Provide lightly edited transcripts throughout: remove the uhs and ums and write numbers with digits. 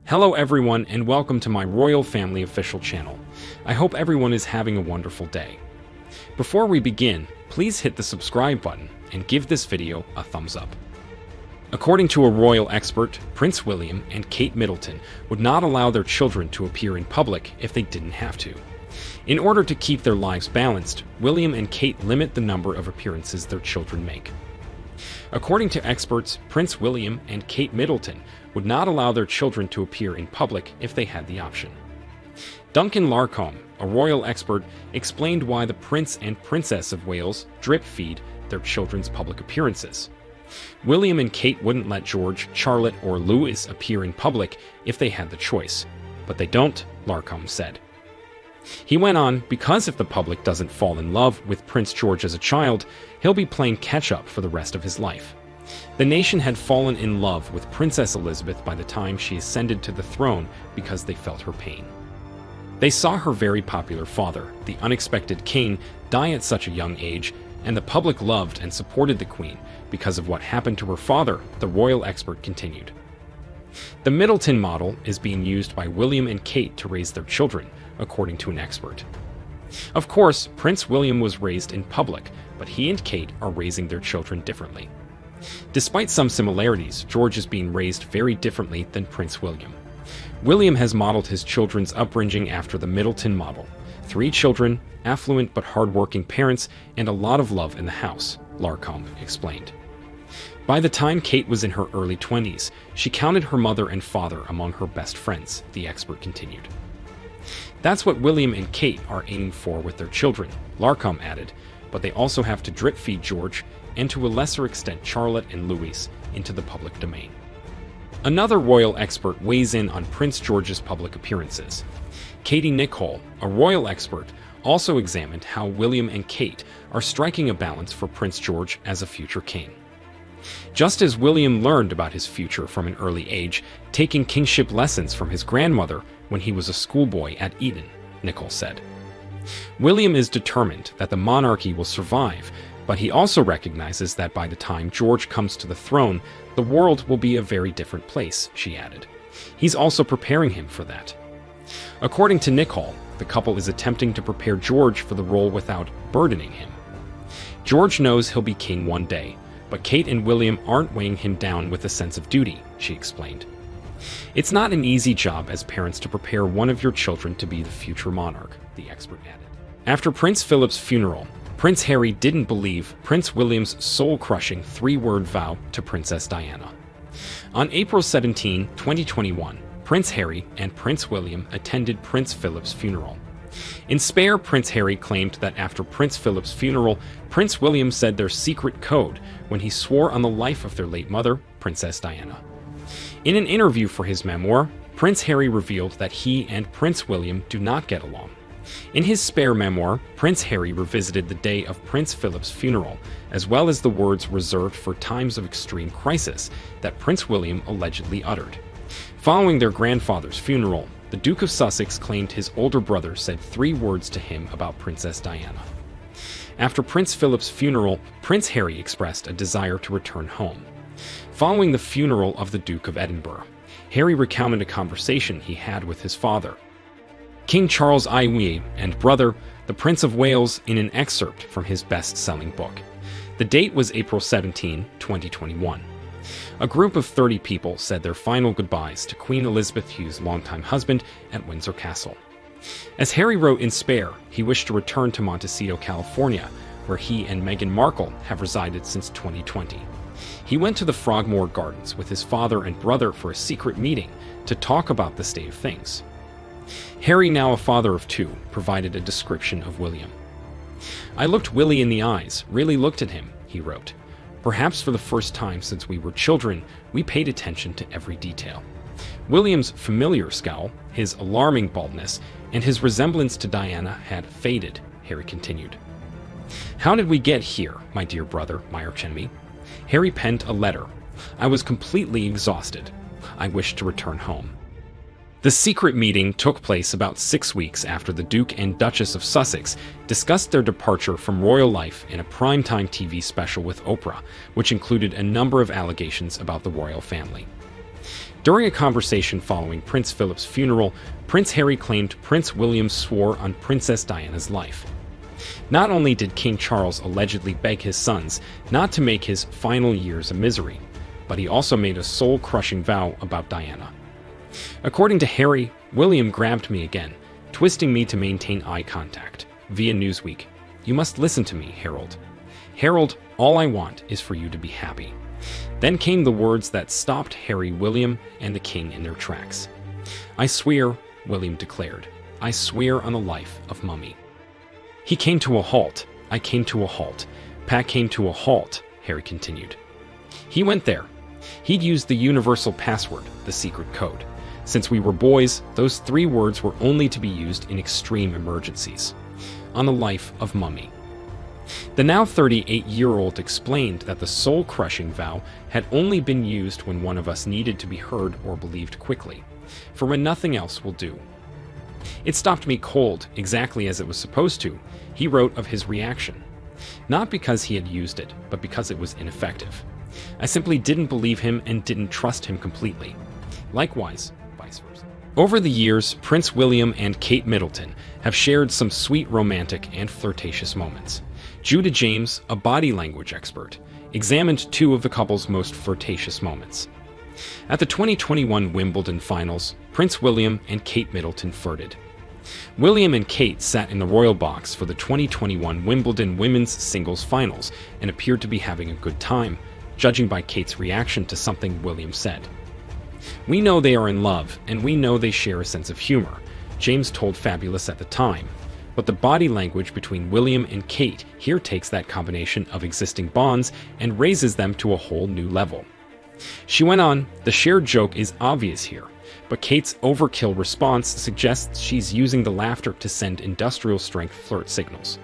Hello everyone and welcome to my Royal Family official channel. I hope everyone is having a wonderful day. Before we begin, please hit the subscribe button and give this video a thumbs up. According to a royal expert, Prince William and Kate Middleton would not allow their children to appear in public if they didn't have to. In order to keep their lives balanced, William and Kate limit the number of appearances their children make. According to experts, Prince William and Kate Middleton would not allow their children to appear in public if they had the option. Duncan Larcombe, a royal expert, explained why the Prince and Princess of Wales drip feed their children's public appearances. William and Kate wouldn't let George, Charlotte, or Louis appear in public if they had the choice. But they don't, Larcombe said. He went on, because if the public doesn't fall in love with Prince George as a child, he'll be playing catch-up for the rest of his life. The nation had fallen in love with Princess Elizabeth by the time she ascended to the throne because they felt her pain. They saw her very popular father, the unexpected king, die at such a young age, and the public loved and supported the queen because of what happened to her father, the royal expert continued. The Middleton model is being used by William and Kate to raise their children, according to an expert. Of course, Prince William was raised in public, but he and Kate are raising their children differently. Despite some similarities, George is being raised very differently than Prince William. William has modeled his children's upbringing after the Middleton model. 3 children, affluent but hard-working parents, and a lot of love in the house, Larcombe explained. By the time Kate was in her early 20s, she counted her mother and father among her best friends, the expert continued. That's what William and Kate are aiming for with their children, Larcombe added, but they also have to drip feed George, and to a lesser extent Charlotte and Louis, into the public domain. Another royal expert weighs in on Prince George's public appearances. Katie Nicole, a royal expert, also examined how William and Kate are striking a balance for Prince George as a future king. Just as William learned about his future from an early age, taking kingship lessons from his grandmother when he was a schoolboy at Eton, Nicole said. William is determined that the monarchy will survive, but he also recognizes that by the time George comes to the throne, the world will be a very different place, she added. He's also preparing him for that. According to Nicole, the couple is attempting to prepare George for the role without burdening him. George knows he'll be king one day, but Kate and William aren't weighing him down with a sense of duty, she explained. It's not an easy job as parents to prepare one of your children to be the future monarch, the expert added. After Prince Philip's funeral, Prince Harry didn't believe Prince William's soul-crushing 3-word vow to Princess Diana. On April 17, 2021, Prince Harry and Prince William attended Prince Philip's funeral. In spare, Prince Harry claimed that after Prince Philip's funeral, Prince William said their secret code when he swore on the life of their late mother, Princess Diana. In an interview for his memoir, Prince Harry revealed that he and Prince William do not get along. In his spare memoir, Prince Harry revisited the day of Prince Philip's funeral, as well as the words reserved for times of extreme crisis that Prince William allegedly uttered. Following their grandfather's funeral, the Duke of Sussex claimed his older brother said 3 words to him about Princess Diana. After Prince Philip's funeral, Prince Harry expressed a desire to return home. Following the funeral of the Duke of Edinburgh, Harry recounted a conversation he had with his father, King Charles I and brother, the Prince of Wales, in an excerpt from his best-selling book. The date was April 17, 2021. A group of 30 people said their final goodbyes to Queen Elizabeth II's longtime husband at Windsor Castle. As Harry wrote in spare, he wished to return to Montecito, California, where he and Meghan Markle have resided since 2020. He went to the Frogmore Gardens with his father and brother for a secret meeting to talk about the state of things. Harry, now a father of 2, provided a description of William. I looked Willie in the eyes, really looked at him, he wrote. Perhaps for the first time since we were children, we paid attention to every detail. William's familiar scowl, his alarming baldness, and his resemblance to Diana had faded, Harry continued. How did we get here, my dear brother, my archenemy? Harry penned a letter. I was completely exhausted. I wished to return home. The secret meeting took place about 6 weeks after the Duke and Duchess of Sussex discussed their departure from royal life in a primetime TV special with Oprah, which included a number of allegations about the royal family. During a conversation following Prince Philip's funeral, Prince Harry claimed Prince William swore on Princess Diana's life. Not only did King Charles allegedly beg his sons not to make his final years a misery, but he also made a soul-crushing vow about Diana. According to Harry, William grabbed me again, twisting me to maintain eye contact. Via Newsweek, "You must listen to me, Harold. Harold, all I want is for you to be happy." Then came the words that stopped Harry, William, and the king in their tracks. "I swear," William declared. "I swear on the life of Mummy." "He came to a halt. I came to a halt. Pat came to a halt," Harry continued. "He went there. He'd used the universal password, the secret code. Since we were boys, those 3 words were only to be used in extreme emergencies. On the life of Mummy." The now 38-year-old explained that the soul-crushing vow had only been used when one of us needed to be heard or believed quickly, for when nothing else will do. "It stopped me cold, exactly as it was supposed to," he wrote of his reaction. "Not because he had used it, but because it was ineffective. I simply didn't believe him and didn't trust him completely. Likewise, vice versa." Over the years, Prince William and Kate Middleton have shared some sweet romantic and flirtatious moments. Judah James, a body language expert, examined 2 of the couple's most flirtatious moments. At the 2021 Wimbledon finals, Prince William and Kate Middleton flirted. William and Kate sat in the royal box for the 2021 Wimbledon women's singles finals and appeared to be having a good time, judging by Kate's reaction to something William said. "We know they are in love, and we know they share a sense of humor," James told Fabulous at the time. But the body language between William and Kate here takes that combination of existing bonds and raises them to a whole new level. She went on, "The shared joke is obvious here, but Kate's overkill response suggests she's using the laughter to send industrial-strength flirt signals,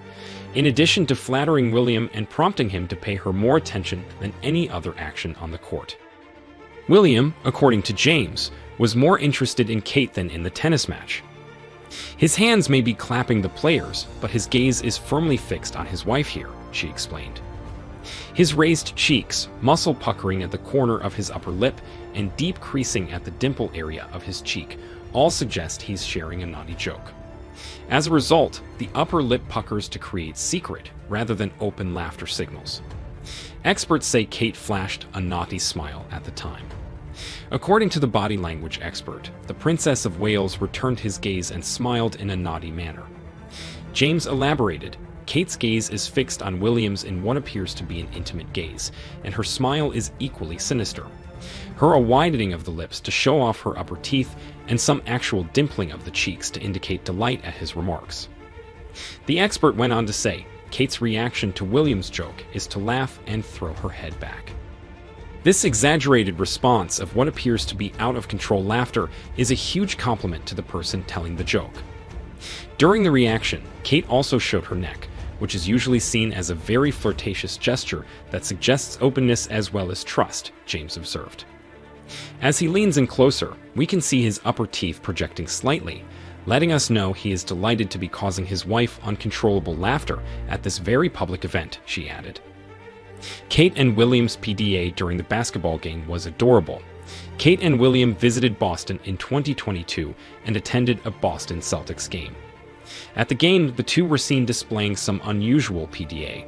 in addition to flattering William and prompting him to pay her more attention than any other action on the court." William, according to James, was more interested in Kate than in the tennis match. "His hands may be clapping the players, but his gaze is firmly fixed on his wife here," she explained. His raised cheeks, muscle puckering at the corner of his upper lip, and deep creasing at the dimple area of his cheek all suggest he's sharing a naughty joke. As a result, the upper lip puckers to create secret rather than open laughter signals. Experts say Kate flashed a naughty smile at the time. According to the body language expert, the Princess of Wales returned his gaze and smiled in a naughty manner. James elaborated, "Kate's gaze is fixed on William's in what appears to be an intimate gaze, and her smile is equally sinister. Her a widening of the lips to show off her upper teeth, and some actual dimpling of the cheeks to indicate delight at his remarks." The expert went on to say, Kate's reaction to William's joke is to laugh and throw her head back. This exaggerated response of what appears to be out-of-control laughter is a huge compliment to the person telling the joke. During the reaction, Kate also showed her neck, which is usually seen as a very flirtatious gesture that suggests openness as well as trust, James observed. As he leans in closer, we can see his upper teeth projecting slightly, letting us know he is delighted to be causing his wife uncontrollable laughter at this very public event, she added. Kate and William's PDA during the basketball game was adorable. Kate and William visited Boston in 2022 and attended a Boston Celtics game. At the game, the two were seen displaying some unusual PDA.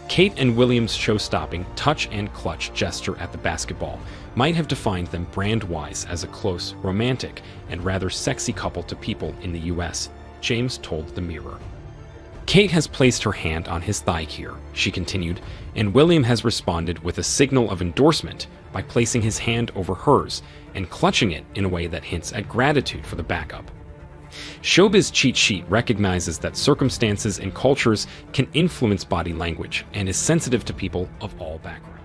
Kate and William's show-stopping touch and clutch gesture at the basketball might have defined them brand-wise as a close, romantic, and rather sexy couple to people in the US, James told the Mirror. Kate has placed her hand on his thigh here, she continued, and William has responded with a signal of endorsement by placing his hand over hers and clutching it in a way that hints at gratitude for the backup. Showbiz Cheat Sheet recognizes that circumstances and cultures can influence body language and is sensitive to people of all backgrounds.